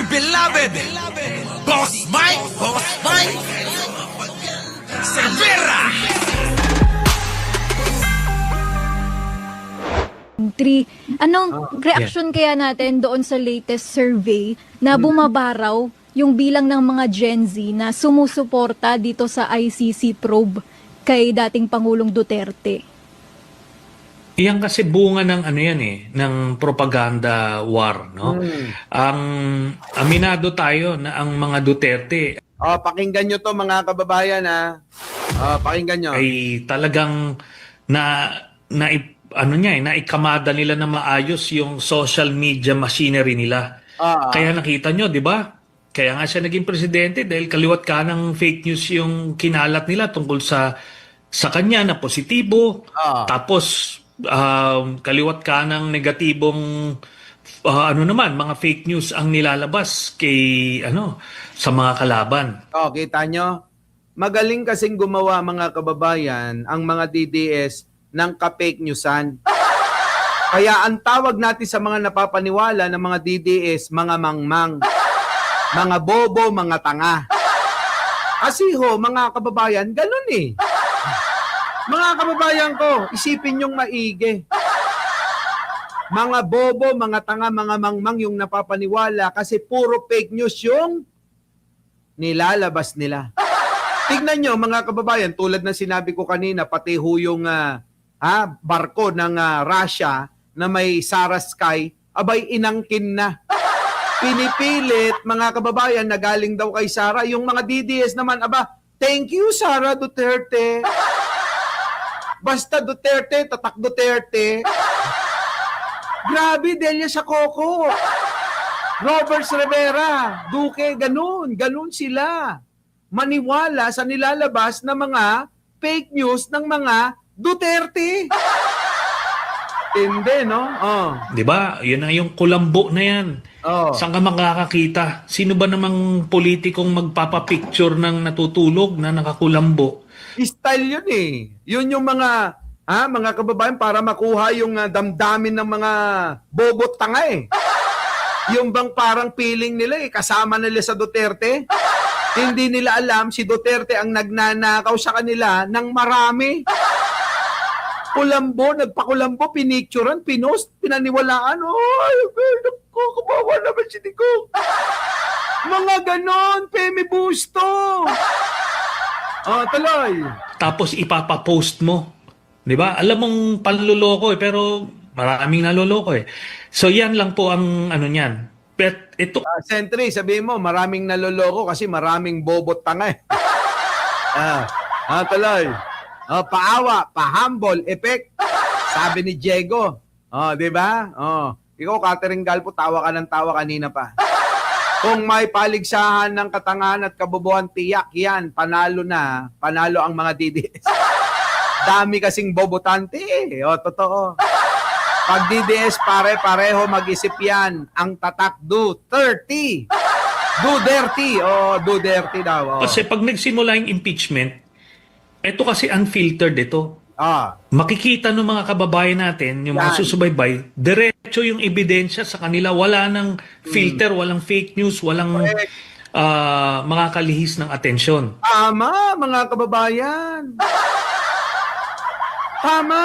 dear beloved, Boss Mike, Cervera. Anong reaction kaya natin doon sa latest survey na bumabaraw yung bilang ng mga Gen Z na sumusuporta dito sa ICC probe kay dating Pangulong Duterte? Iyan kasi bunga ng ano yan ng propaganda war, no? Ang aminado tayo na ang mga Duterte Pakinggan nyo to mga kababayan pakinggan nyo. ay talagang naikamada nila na maayos yung social media machinery nila. Kaya nakita nyo, di ba? Kaya nga siya naging presidente dahil kaliwat kanang fake news yung kinalat nila tungkol sa kanya na positibo. Tapos kaliwat kanang negatibong mga fake news ang nilalabas kay sa mga kalaban. Kita nyo? Magaling kasing gumawa mga kababayan ang mga DDS ng ka-fake newsan. Kaya ang tawag natin sa mga napapaniwala ng mga DDS, mga mangmang, mga bobo, mga tanga. Kasi mga kababayan, ganun Mga kababayan ko, isipin yung maigi. Mga bobo, mga tanga, mga mangmang yung napapaniwala kasi puro fake news yung nilalabas nila. Tignan nyo mga kababayan, tulad ng sinabi ko kanina, pati yung barko ng Russia na may Sara Sky, abay inangkin na. Pinipilit mga kababayan na galing daw kay Sara. Yung mga DDS naman, thank you Sara Duterte. Basta Duterte, tatak Duterte. Grabe, Delia sa Coco. Robert Rivera, Duque, ganun sila. Maniwala sa nilalabas na mga fake news ng mga Duterte. Hindi, no? Di ba? Yun na yung kulambo na yan. Saan ka makakakita? Sino ba namang politikong magpapapicture ng natutulog na nakakulambo? Style yun Yun yung mga kababayan para makuha yung damdamin ng mga bobot tanga Yung bang parang feeling nila kasama nila sa Duterte. Hindi nila alam si Duterte ang nagnanakaw sa kanila ng marami. Nagpakulambo, pinicturean, pinost, pinaniwalaan. Ay, kabawa naman si Nico. Mga ganon, Pemi Busto. Tuloy. Tapos ipapapost mo. Di ba? Alam mong panluloko pero maraming naloloko So yan lang po ang niyan. But ito Sentry, sabihin mo, maraming naloloko kasi maraming bobot tanga tuloy. Paawa, pa-humble effect. Sabi ni Diego. Di ba? Ikaw, Catherine Galpo, tawa ka ng tawa kanina pa. Kung may paligsahan ng katangahan at kabobohan, tiyak yan. Panalo ang mga DDS. Dami kasing bobotante totoo. Pag DDS pare-pareho mag-isip yan. Ang tatak do 30. Do dirty. Do dirty daw. Kasi pag nagsimula yung impeachment, ito kasi unfiltered ito. Makikita ng mga kababayan natin, yung mga susubaybay, diretso yung ebidensya sa kanila. Wala nang filter, walang fake news, walang mga kalihis ng atensyon. Tama, mga kababayan. Tama.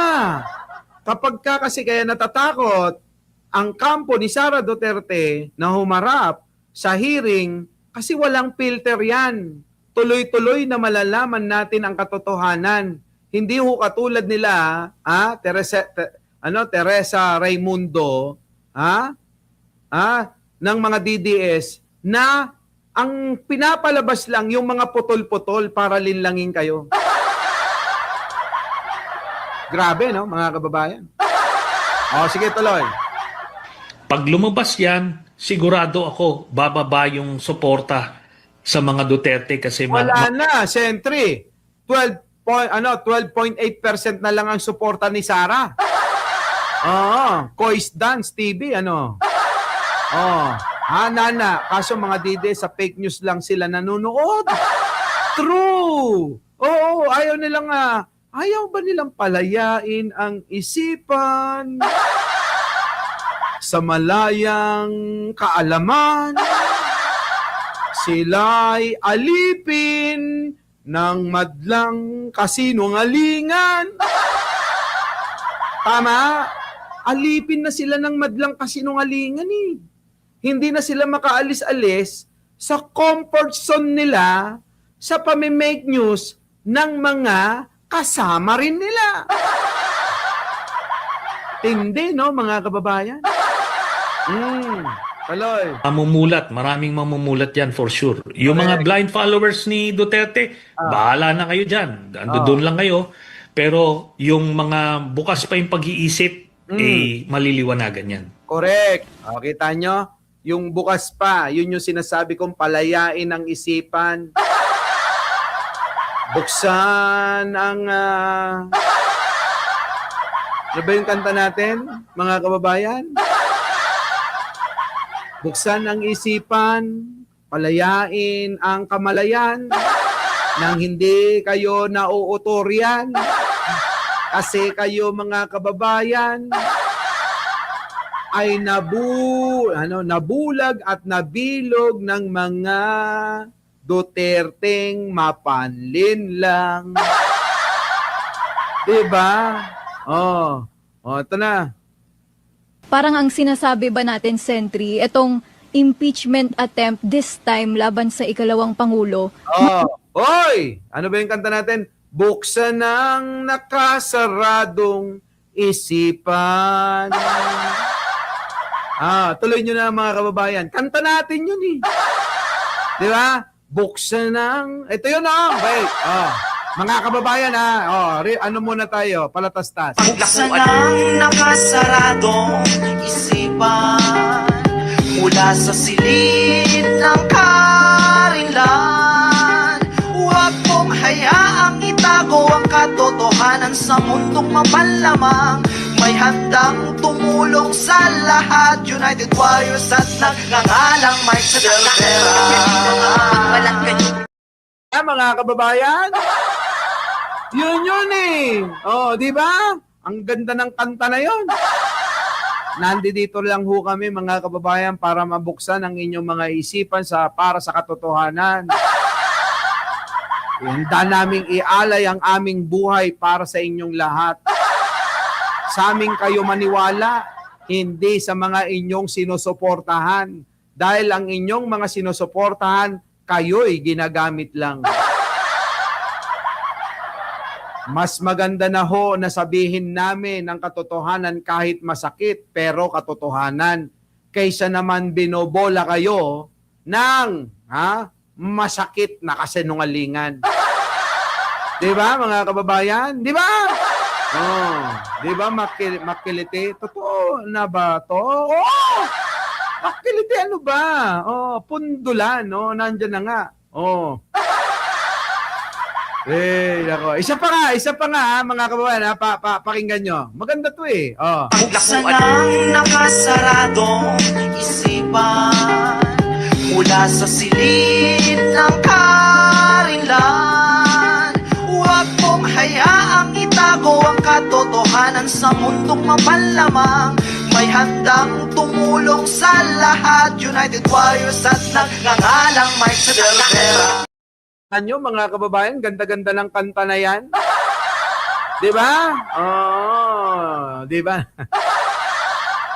Kapag kasi kaya natatakot ang kampo ni Sara Duterte na humarap sa hearing kasi walang filter yan. Tuloy-tuloy na malalaman natin ang katotohanan. Hindi katulad nila, Teresa Raimundo, ng mga DDS na ang pinapalabas lang yung mga putol-putol para linlangin kayo. Grabe, no, mga kababayan? Sige, tuloy. Pag lumabas yan, sigurado ako, bababa yung suporta sa mga Duterte kasi wala na, Sentry. 12.8% na lang ang suporta ni Sara. Kois Dance TV, Nana, kaso mga DD sa fake news lang sila nanonood. True. Ayaw nilang ayaw ba nilang palayain ang isipan sa malayang kaalaman? sila'y alipin ng madlang kasinungalingan. Tama? Alipin na sila ng madlang kasinungalingan eh. Hindi na sila makaalis-alis sa comfort zone nila sa pamimake news ng mga kasama rin nila. Hindi, no, mga kababayan? Tuloy. Mamumulat, maraming mamumulat yan for sure. Yung mga blind followers ni Duterte, bahala na kayo dyan. Doon lang kayo. Pero yung mga bukas pa yung pag-iisip, maliliwanagan yan. Correct. O, kita nyo? Yung bukas pa, yun yung sinasabi kong palayain ang isipan. Buksan ang... Ano ba yung kanta natin, mga kababayan? Buksan ang isipan, palayain ang kamalayan, nang hindi kayo nauutoryan. Kasi kayo, mga kababayan, ay nabulag at nabilog ng mga Duterteng mapanlin lang. Diba? Ito na. Parang ang sinasabi ba natin, Sentry, itong impeachment attempt this time laban sa ikalawang Pangulo. Hoy! Ano ba yung kanta natin? Buksan ang nakasaradong isipan. Tuloy nyo na mga kababayan. Kanta natin yun eh. Di ba? Buksan ang... Ito yun okay. Mga kababayan ano muna tayo? Palatastas. Buksan ang nakasaradong isipan mula sa silid ng karinlan. Huwag mong hayaang itago ang katotohanan sa mundong mapalamang. May handang tumulong sa lahat, United Warriors at nagngangalang Mike Cervera. Mga kababayan, yun eh. Di ba? Ang ganda ng kanta na yun. Nandito lang ho kami mga kababayan para mabuksan ang inyong mga isipan para sa katotohanan. Handa naming ialay ang aming buhay para sa inyong lahat. Sa amin kayo maniwala, hindi sa mga inyong sinusuportahan. Dahil ang inyong mga sinusuportahan, kayo'y ginagamit lang. Mas maganda na ho na sabihin namin ang katotohanan kahit masakit, pero katotohanan. Kaysa naman binobola kayo ng masakit na kasinungalingan. Di ba mga kababayan? Di ba? Di ba makiliti? Totoo na ba to? Makiliti ano ba? Pundulan, nandyan na nga. Ako. Isa pa nga, mga kababayan, pakinggan nyo. Maganda to eh. Buksan ang nakasaradong isipan mula sa silid ng karinlan. Huwag mong hayaang itago ang katotohanan sa mundong mapalamang. May handang tumulong sa lahat, United Warriors at nagngangalang Mike Cervera. Nyo, mga kababayan, ganda-ganda ng kanta na yan. Di ba? Di ba?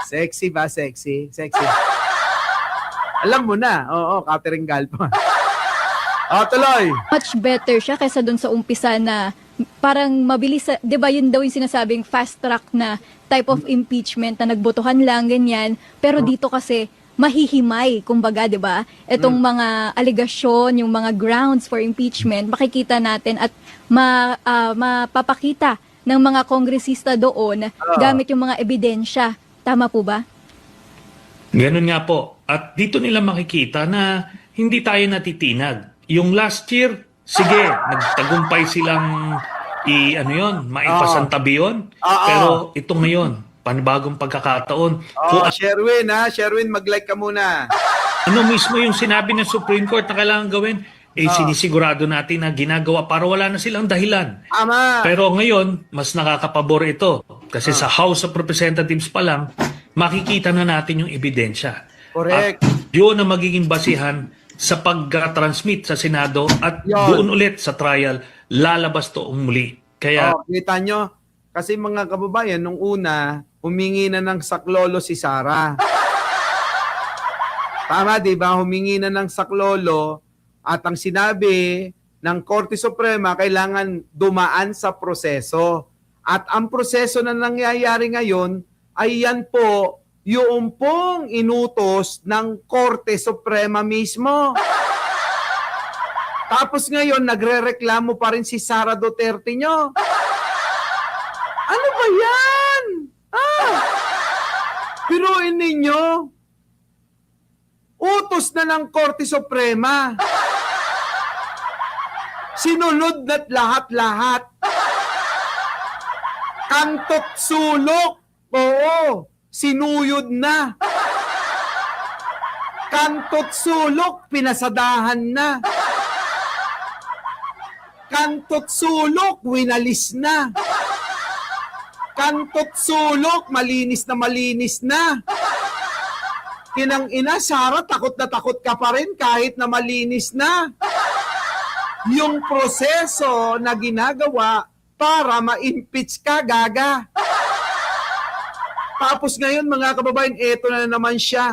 Sexy ba? Sexy. Alam mo na. Catherine Galpo. Tuloy. Much better siya kaysa dun sa umpisa na parang mabilis, 'di ba yun daw yung sinasabing fast track na type of impeachment na nagbotohan lang ganyan, pero dito kasi mahihimay kumbaga, 'di ba? Etong mga aligasyon, yung mga grounds for impeachment, makikita natin at mapapakita ng mga kongresista doon gamit yung mga ebidensya. Tama po ba? Ganun nga po. At dito nila makikita na hindi tayo natitinag. Yung last year, sige, nagtagumpay silang maipasantabi yun. Pero ito ngayon, panibagong pagkakataon. Sherwin, mag-like ka muna. Ano mismo yung sinabi ng Supreme Court na kailangan gawin? Sinisigurado natin na ginagawa para wala na silang dahilan. Pero ngayon, mas nakakapabor ito. Kasi sa House of Representatives pa lang, makikita na natin yung ebidensya. Correct. At yun ang magiging basihan sa pag-transmit sa Senado at Yun. doon ulit sa trial, lalabas to muli. Kaya Kita nyo, kasi mga kababayan, nung una, humingi na ng saklolo si Sara. Tama, di ba? Humingi na ng saklolo at ang sinabi ng Korte Suprema, kailangan dumaan sa proseso. At ang proseso na nangyayari ngayon ay yan po yung pong inutos ng Korte Suprema mismo. Tapos ngayon, nagre-reklamo pa rin si Sara Duterte nyo. Ano ba yan? Piruin ninyo. Utos na ng Korte Suprema. Sinunod na't lahat-lahat. Kantot sulok. Oo, sinuyod na. Kantot sulok, pinasadahan na. Kantot sulok, winalis na. Kantot sulok, malinis na. Kinang ina, Sara, takot na takot ka pa rin kahit na malinis na. Yung proseso na ginagawa para ma-impeach ka, gaga. Tapos ngayon, mga kababayan, eto na naman siya.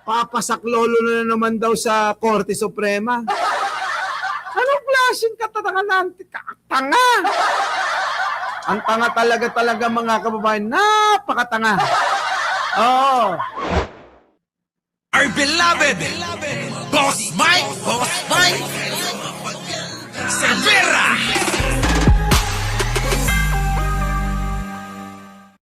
Papasaklolo na naman daw sa Korte Suprema. Anong klaseng katatangan? Tanga! Ang tanga talaga mga kababayan. Napakatanga. Oo. Our beloved Boss Mike Cervera